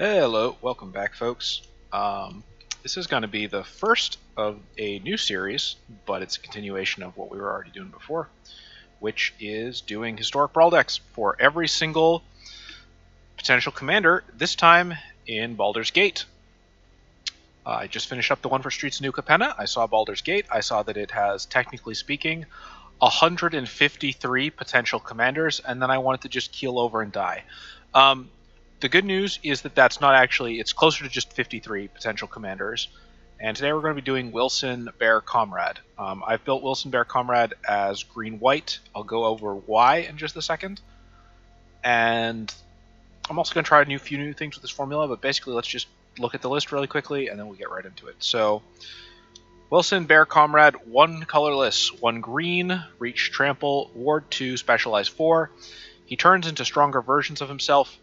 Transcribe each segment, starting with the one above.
Hello, welcome back, folks. This is going to be the first of a new series, but it's a continuation of what we were already doing before, which is doing historic Brawl decks for every single potential commander, this time in Baldur's Gate. I just finished up the one for Streets of New Capenna. I saw Baldur's Gate. I saw that it has, technically speaking, 153 potential commanders, and then I wanted to just keel over and die. The good news is that that's not actually, it's closer to just 53 potential commanders. And today we're going to be doing Wilson Bear Comrade. I've built Wilson Bear Comrade as green-white. I'll go over why in just a second. And I'm also going to try a few new things with this formula, but basically let's just look at the list really quickly and then we'll get right into it. So, Wilson Bear Comrade, 1 colorless, 1 green, reach trample, ward 2, specialize 4. He turns into stronger versions of himself.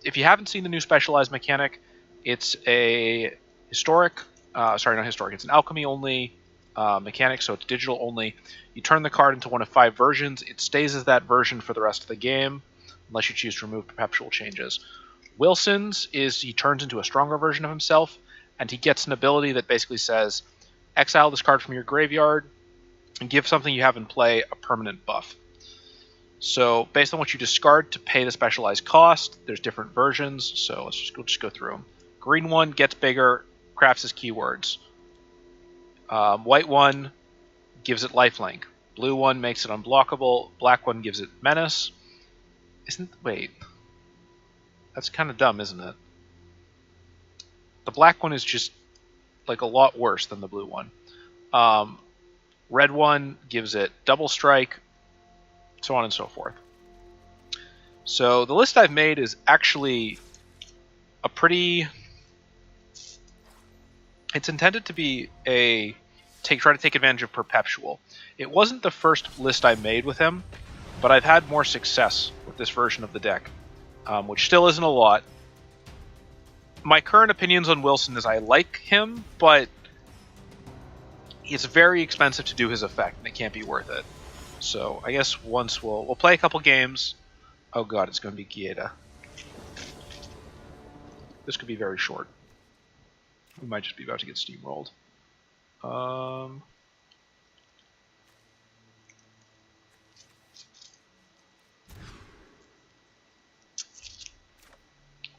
If you haven't seen the new specialized mechanic, it's a historic, it's an alchemy only mechanic, so it's digital only. You turn the card into one of 5 versions. It stays as that version for the rest of the game, unless you choose to remove perpetual changes. Wilson's is he turns into a stronger version of himself, and he gets an ability that basically says, exile this card from your graveyard, and give something you have in play a permanent buff. So, based on what you discard to pay the specialized cost, there's different versions, so let's just go through them. Green one gets bigger, crafts his keywords. White one gives it lifelink. Blue one makes it unblockable. Black one gives it menace. Wait. That's kind of dumb, isn't it? The black one is just, like, a lot worse than the blue one. Red one gives it double strike, so on and so forth. So the list I've made is actually a pretty... It's intended to be a... try to take advantage of Perpetual. It wasn't the first list I made with him, but I've had more success with this version of the deck, which still isn't a lot. My current opinions on Wilson is I like him, but it's very expensive to do his effect, and it can't be worth it. So I guess once we'll play a couple games. Oh god, it's going to be Gieta. This could be very short. We might just be about to get steamrolled.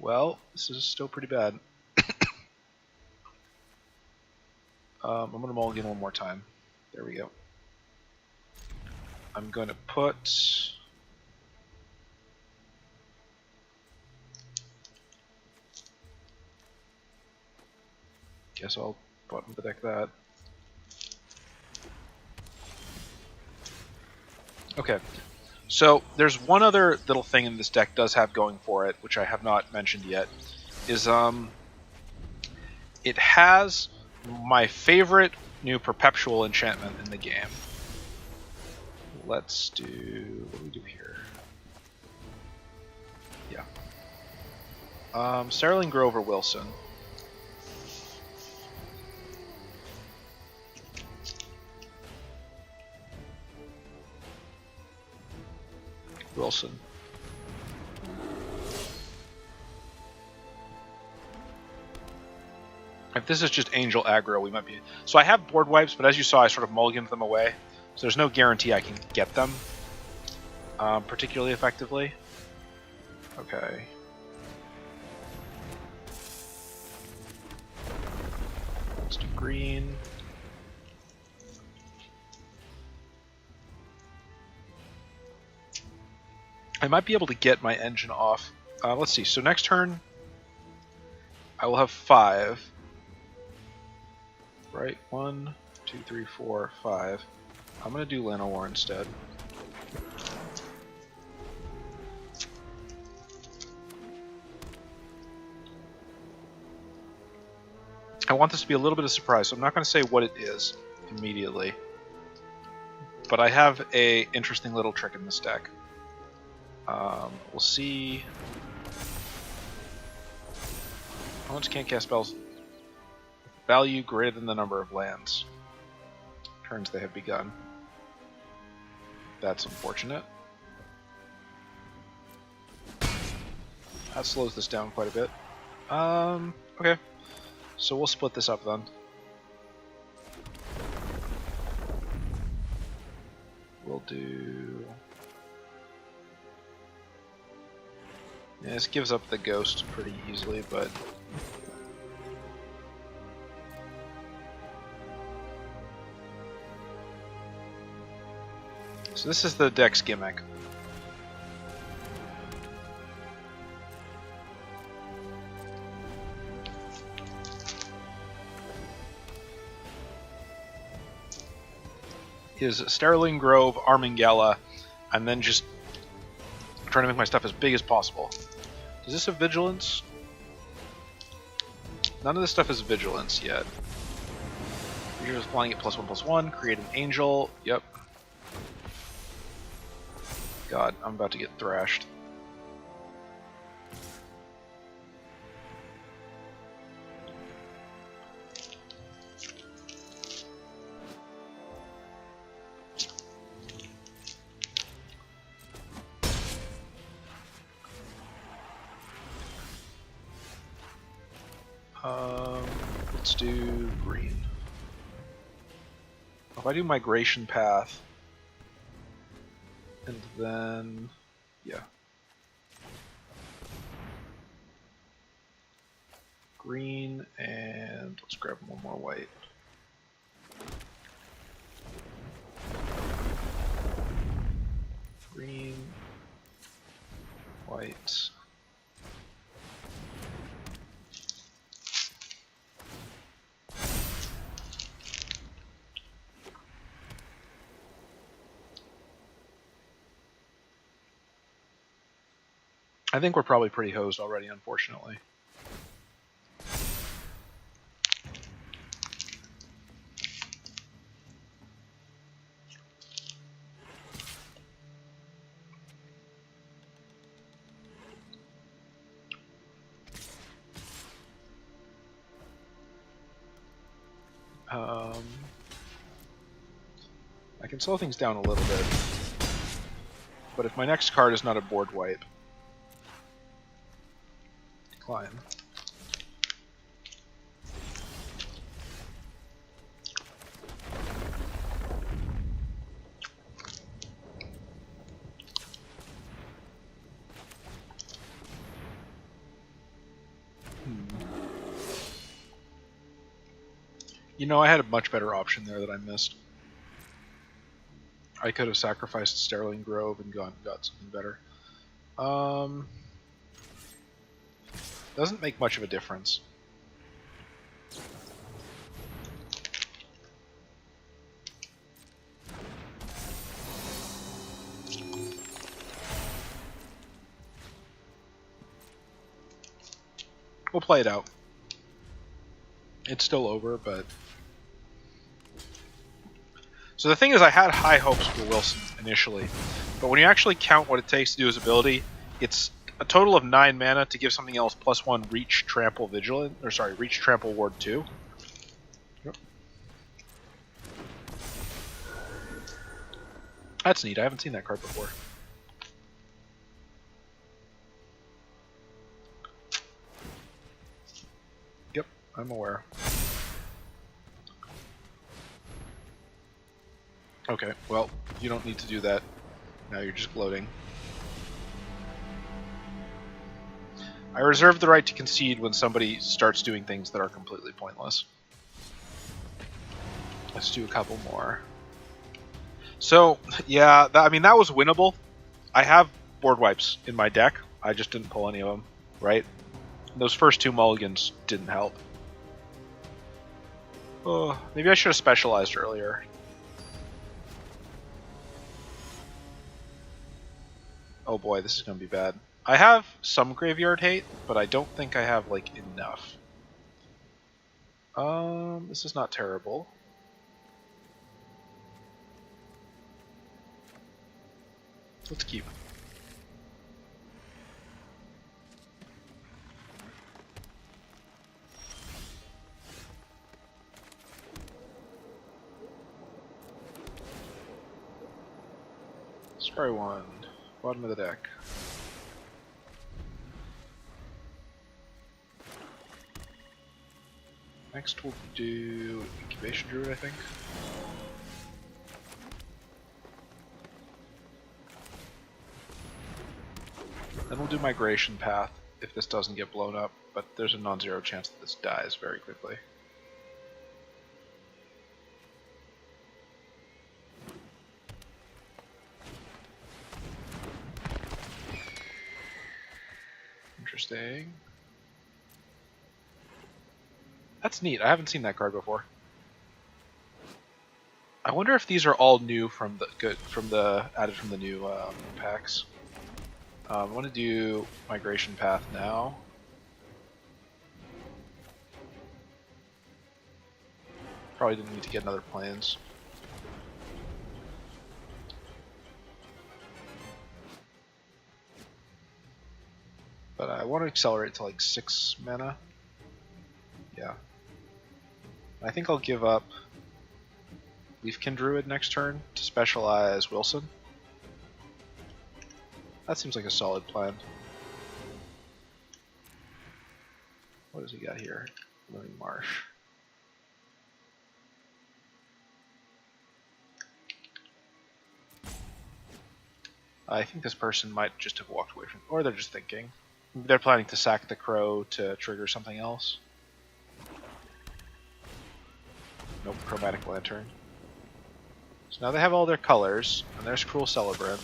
Well, this is still pretty bad. I'm going to mulligan one more time. There we go. I'm going to put... Guess I'll bottom the deck that. Okay, so there's one other little thing in this deck does have going for it, which I have not mentioned yet, is it has my favorite new perpetual enchantment in the game. Let's do... what do we do here? Yeah. Sterling Grover Wilson. Wilson. If this is just Angel aggro, we might be... So I have board wipes, but as you saw, I sort of mulliganed them away. So there's no guarantee I can get them particularly effectively. Okay. Let's do green. I might be able to get my engine off. Let's see. So next turn, I will have 5. Right? 1, 2, 3, 4, 5. I'm going to do Llanowar instead. I want this to be a little bit of a surprise, so I'm not going to say what it is immediately. But I have a interesting little trick in this deck. We'll see. Opponents can't cast spells. Value greater than the number of lands. Turns they have begun. That's unfortunate. That slows this down quite a bit. Okay. So we'll split this up then. We'll do... Yeah, this gives up the ghost pretty easily, but... So this is the deck's gimmick. Is Sterling Grove, Arming Gala, and then just trying to make my stuff as big as possible. Does this have Vigilance? None of this stuff has Vigilance yet. You're just flying it +1/+1, create an angel. Yep. God, I'm about to get thrashed. Let's do green. If I do Migration Path, and then, yeah. Green, and let's grab one more white. Green, white. I think we're probably pretty hosed already, unfortunately. I can slow things down a little bit, but if my next card is not a board wipe, decline. You know, I had a much better option there that I missed. I could have sacrificed Sterling Grove and got something better. Doesn't make much of a difference. We'll play it out. It's still over, but... So the thing is, I had high hopes for Wilson initially, but when you actually count what it takes to do his ability, it's a total of 9 mana to give something else +1 Reach, Trample, Vigilant, or sorry, Reach, Trample, Ward 2. Yep. That's neat. I haven't seen that card before. Yep, I'm aware. Okay, well, you don't need to do that. Now you're just gloating. I reserve the right to concede when somebody starts doing things that are completely pointless. Let's do a couple more. So, yeah, I mean, that was winnable. I have board wipes in my deck. I just didn't pull any of them, right? Those first 2 mulligans didn't help. Oh, maybe I should have specialized earlier. Oh boy, this is going to be bad. I have some graveyard hate, but I don't think I have, like, enough. This is not terrible. Let's keep. Scry 1. Bottom of the deck. Next we'll do Incubation Druid, I think. Then we'll do Migration Path if this doesn't get blown up, but there's a non-zero chance that this dies very quickly. Interesting. That's neat. I haven't seen that card before. I wonder if these are all new from the added from the new packs. I want to do Migration Path now. Probably didn't need to get another Plains. But I want to accelerate to like 6 mana. Yeah. I think I'll give up Leafkin Druid next turn to specialize Wilson. That seems like a solid plan. What does he got here? Living Marsh. I think this person might just have walked away from it, or they're just thinking. They're planning to sack the crow to trigger something else. Nope, Chromatic Lantern. So now they have all their colors, and there's Cruel Celebrant.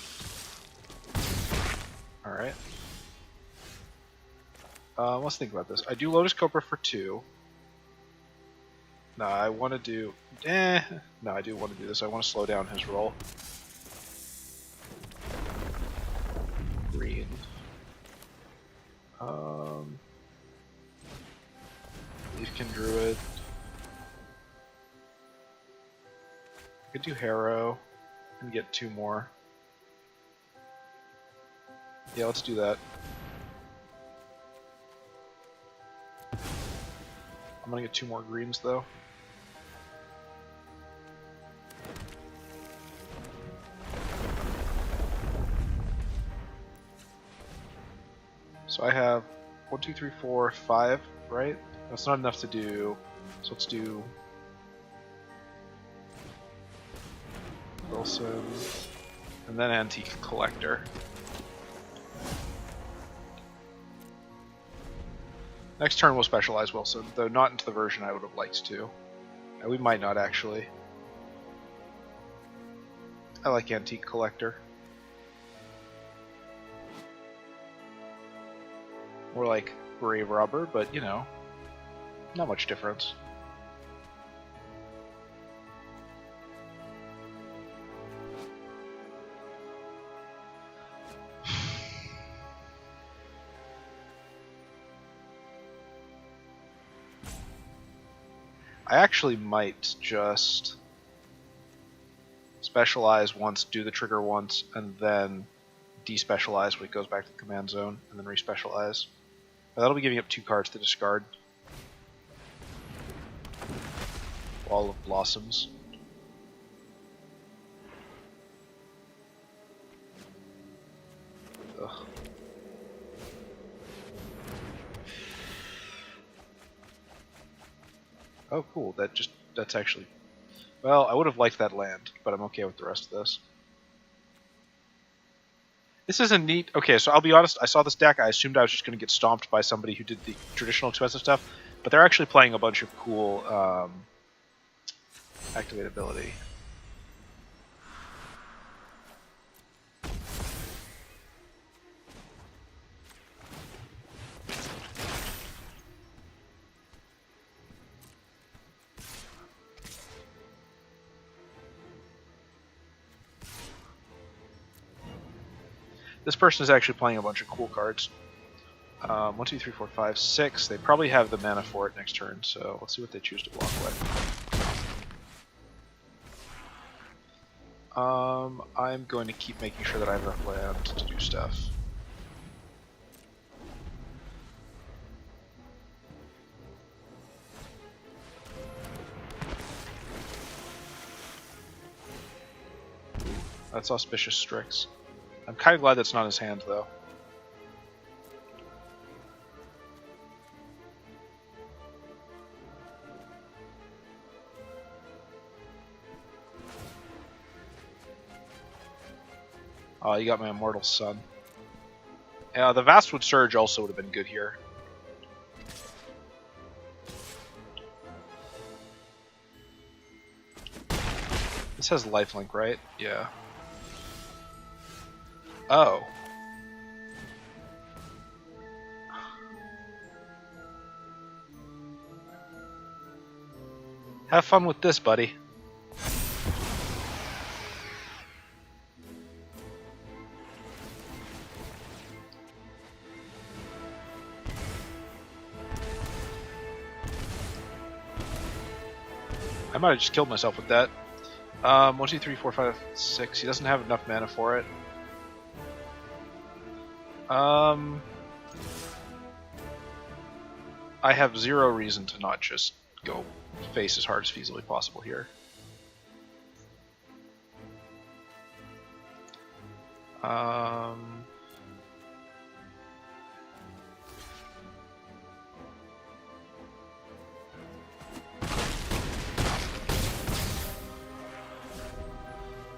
Alright. Let's think about this. I do Lotus Cobra for 2. No, I want to do... No, I do want to do this. I want to slow down his roll. Green. Leafkin Druid. I could do Harrow and get 2 more. Yeah, let's do that. I'm gonna get 2 more greens though. So I have 1, 2, 3, 4, 5, right? That's not enough to do, so let's do Wilson, and then Antique Collector. Next turn we'll specialize Wilson, though not into the version I would have liked to. And we might not actually. I like Antique Collector. More like Grave Robber, but you know, not much difference. I actually might just specialize once, do the trigger once, and then despecialize when it goes back to the command zone, and then respecialize. But that'll be giving up 2 cards to discard. Wall of Blossoms. Ugh. Oh, cool. That's actually... Well, I would have liked that land, but I'm okay with the rest of this. This is a neat... Okay, so I'll be honest, I saw this deck, I assumed I was just going to get stomped by somebody who did the traditional expensive stuff, but they're actually playing a bunch of cool activate ability. This person is actually playing a bunch of cool cards. 1, 2, 3, 4, 5, 6. They probably have the mana for it next turn, so let's see what they choose to block with. I'm going to keep making sure that I have enough land to do stuff. That's Auspicious Strix. I'm kind of glad that's not his hand, though. You got my Immortal Sun. The Vastwood Surge also would have been good here. This has lifelink, right? Yeah. Oh. Have fun with this, buddy. I might have just killed myself with that. 1, 2, 3, 4, 5, 6. He doesn't have enough mana for it. I have zero reason to not just go face as hard as feasibly possible here.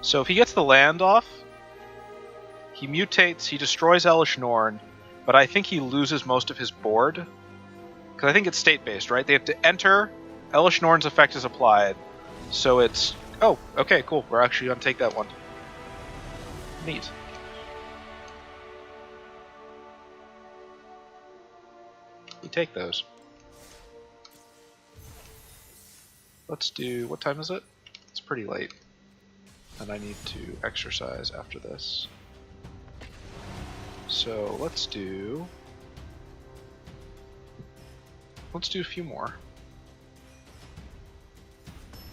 So if he gets the land off, he mutates, he destroys Elesh Norn, but I think he loses most of his board. Because I think it's state-based, right? They have to enter, Elesh Norn's effect is applied, so it's... Oh, okay, cool. We're actually going to take that one. Neat. We take those. Let's do... What time is it? It's pretty late. And I need to exercise after this. So let's do a few more.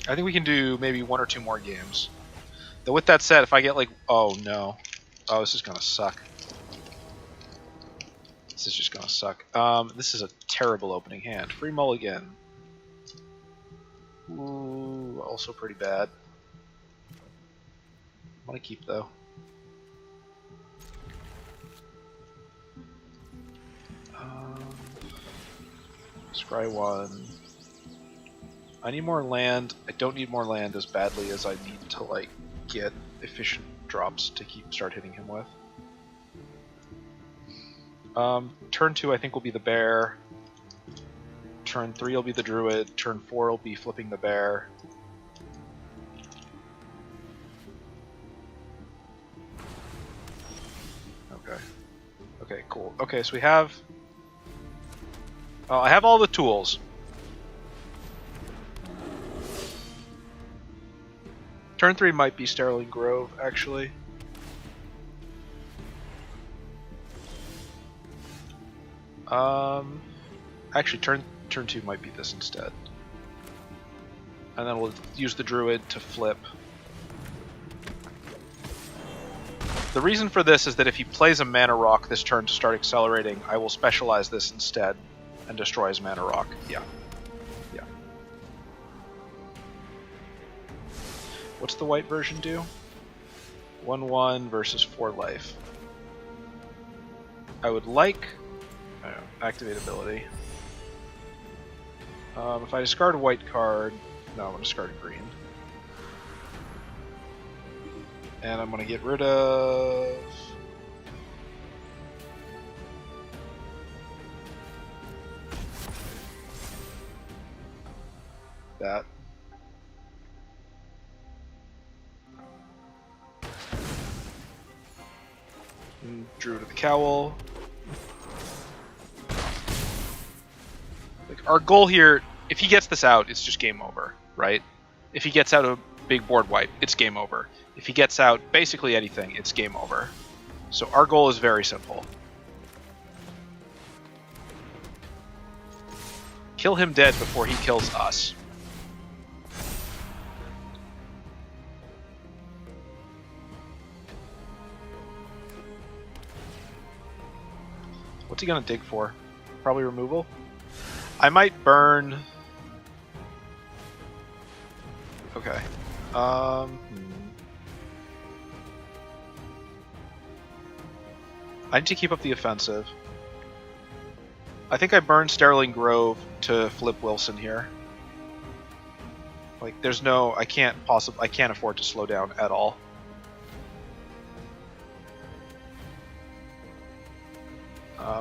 I think we can do maybe 1 or 2 more games. Though with that said, if I get like, oh no, oh this is gonna suck. This is just gonna suck. This is a terrible opening hand. Free mulligan. Ooh, also pretty bad. I want to keep though. Scry 1. I need more land. I don't need more land as badly as I need to like get efficient drops to start hitting him with. Turn 2 I think will be the bear. Turn 3 will be the druid. Turn 4 will be flipping the bear. Okay. Okay, cool. Okay, so we have... I have all the tools. Turn 3 might be Sterling Grove, actually. Actually, turn 2 might be this instead. And then we'll use the druid to flip. The reason for this is that if he plays a mana rock this turn to start accelerating, I will specialize this instead and destroy his mana rock. Yeah. Yeah. What's the white version do? 1/1 versus 4 life. I would like... I don't know, activate ability. If I discard a white card... No, I'm going to discard a green. And I'm going to get rid of... that. And Druid of the Cowl. Like, our goal here, if he gets this out, it's just game over, right? If he gets out a big board wipe, it's game over. If he gets out basically anything, it's game over. So our goal is very simple. Kill him dead before he kills us. What's he gonna dig for? Probably removal? I might burn... Okay. I need to keep up the offensive. I think I burned Sterling Grove to flip Wilson here. Like, there's no... I can't afford to slow down at all.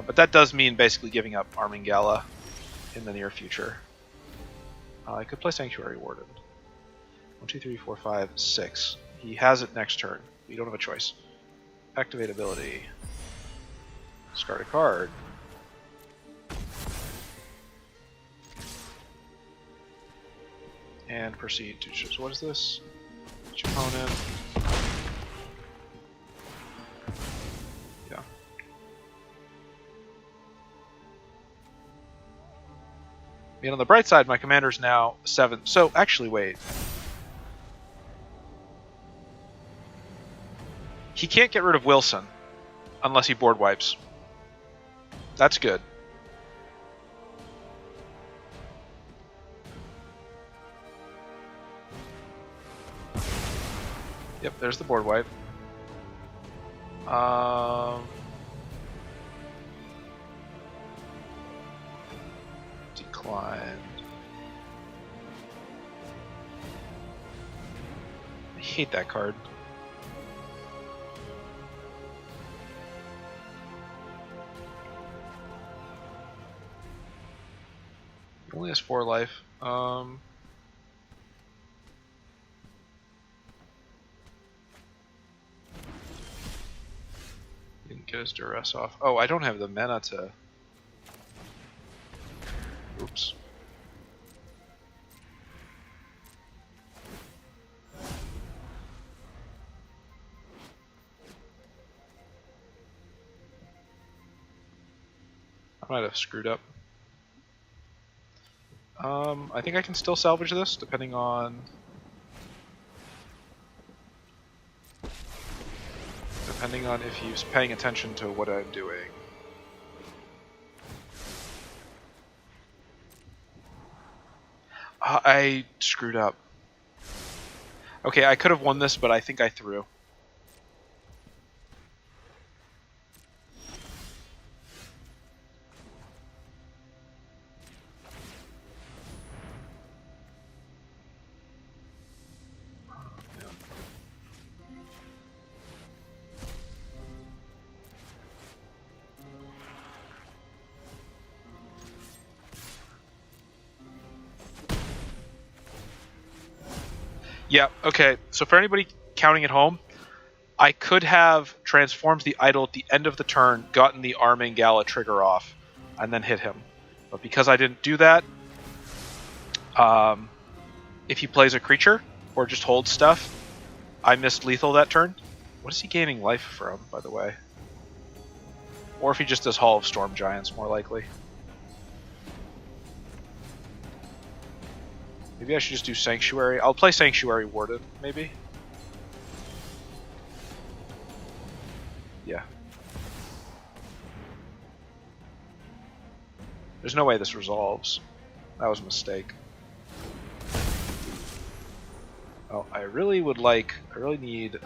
But that does mean basically giving up Arming Gala in the near future. I could play Sanctuary Warden. 1, 2, 3, 4, 5, 6. He has it next turn. You don't have a choice. Activate ability. Discard a card. And proceed to choose. What is this? Each opponent. Yeah. I mean, on the bright side, my commander's now 7. So, actually, wait. He can't get rid of Wilson unless he board wipes. That's good. Yep, there's the board wipe. Declined. I hate that card. He only has 4 life. Didn't get his duress off. Oh, I don't have the mana to... Oops. I might have screwed up. I think I can still salvage this, depending on... Depending on if he's paying attention to what I'm doing. I screwed up. Okay, I could have won this, but I think I threw. Yeah, okay, so for anybody counting at home, I could have transformed the idol at the end of the turn, gotten the Arming Gala trigger off, and then hit him. But because I didn't do that, if he plays a creature, or just holds stuff, I missed lethal that turn. What is he gaining life from, by the way? Or if he just does Hall of Storm Giants, more likely. Maybe I should just do Sanctuary. I'll play Sanctuary Warden, maybe. Yeah. There's no way this resolves. That was a mistake. Oh, I really would like... I really need...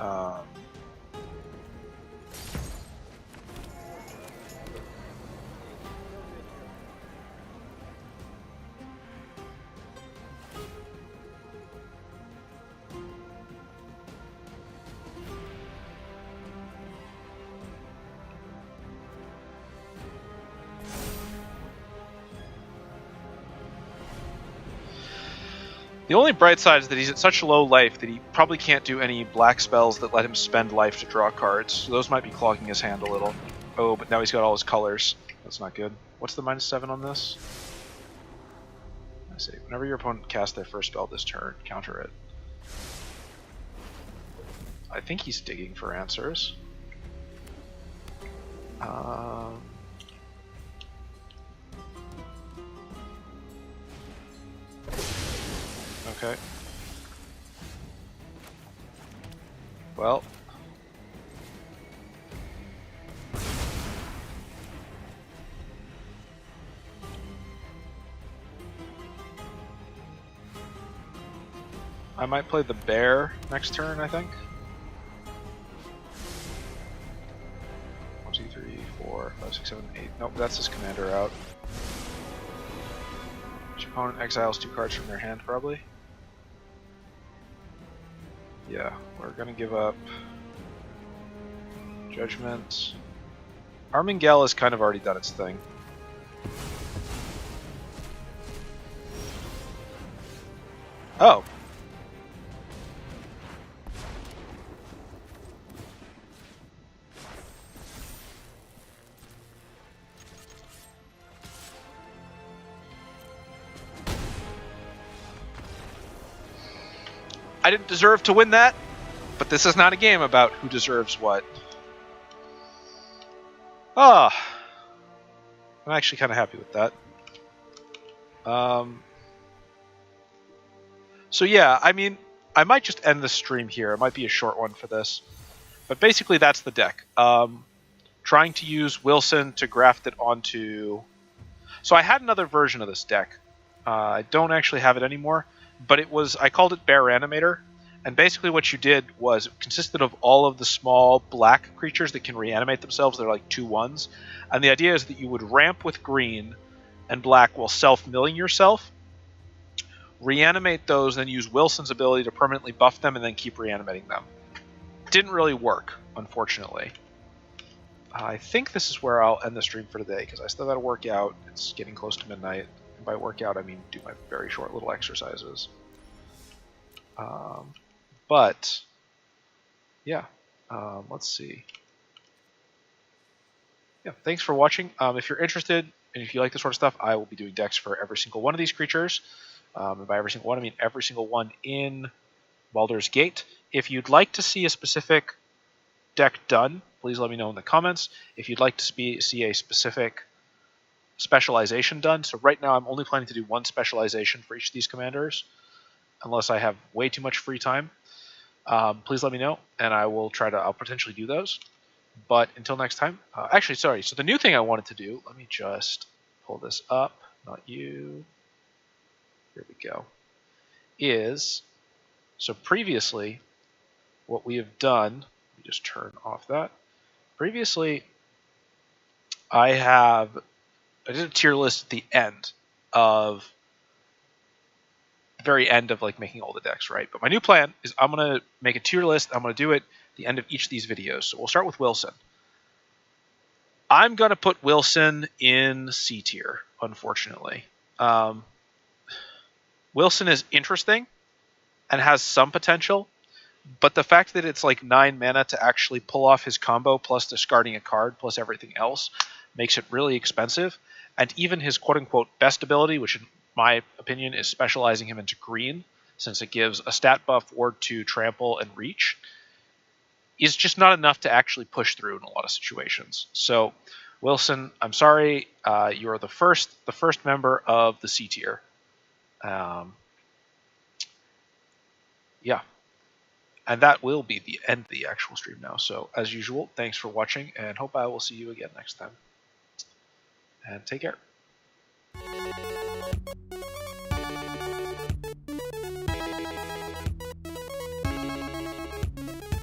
The only bright side is that he's at such low life that he probably can't do any black spells that let him spend life to draw cards. So those might be clogging his hand a little. Oh, but now he's got all his colors. That's not good. What's the -7 on this? I see. Whenever your opponent casts their first spell this turn, counter it. I think he's digging for answers. Okay. Well. I might play the bear next turn, I think. 1, 2, 3, 4, 5, 6, 7, 8. Nope, that's his commander out. Each opponent exiles 2 cards from their hand, probably. Yeah, we're gonna give up Judgment. Arming Gala has kind of already done its thing. Oh. I didn't deserve to win that, but this is not a game about who deserves what. Ah, I'm actually kind of happy with that. So yeah, I mean, I might just end the stream here. It might be a short one for this. But basically that's the deck. Trying to use Wilson to graft it onto... So I had another version of this deck. I don't actually have it anymore, but it was... I called it Bear Animator. And basically what you did was it consisted of all of the small black creatures that can reanimate themselves. They're like 2/1s. And the idea is that you would ramp with green and black while self-milling yourself. Reanimate those, then use Wilson's ability to permanently buff them and then keep reanimating them. Didn't really work, unfortunately. I think this is where I'll end the stream for today, because I still got to work out. It's getting close to midnight. And by work out, I mean do my very short little exercises. But, yeah, let's see. Yeah, thanks for watching. If you're interested, and if you like this sort of stuff, I will be doing decks for every single one of these creatures. And by every single one, I mean every single one in Baldur's Gate. If you'd like to see a specific deck done, please let me know in the comments. If you'd like to see a specific specialization done, so right now I'm only planning to do one specialization for each of these commanders, unless I have way too much free time. Please let me know, and I'll potentially do those. But until next time, actually, sorry, so the new thing I wanted to do, let me just pull this up, not you. Here we go. So previously, what we have done, let me just turn off that. Previously, I did a tier list at the end of, very end of like making all the decks, right? But my new plan is I'm going to make a tier list. I'm going to do it at the end of each of these videos. So we'll start with Wilson. I'm going to put Wilson in C tier, unfortunately. Wilson is interesting and has some potential, but the fact that it's like 9 mana to actually pull off his combo plus discarding a card plus everything else makes it really expensive. And even his quote-unquote best ability, which in my opinion is specializing him into green, since it gives a stat buff, ward 2, trample, and reach, is just not enough to actually push through in a lot of situations. So, Wilson, I'm sorry, you're the first member of the C tier. Yeah, and that will be the end of the actual stream now. So, as usual, thanks for watching, and hope I will see you again next time. And take care.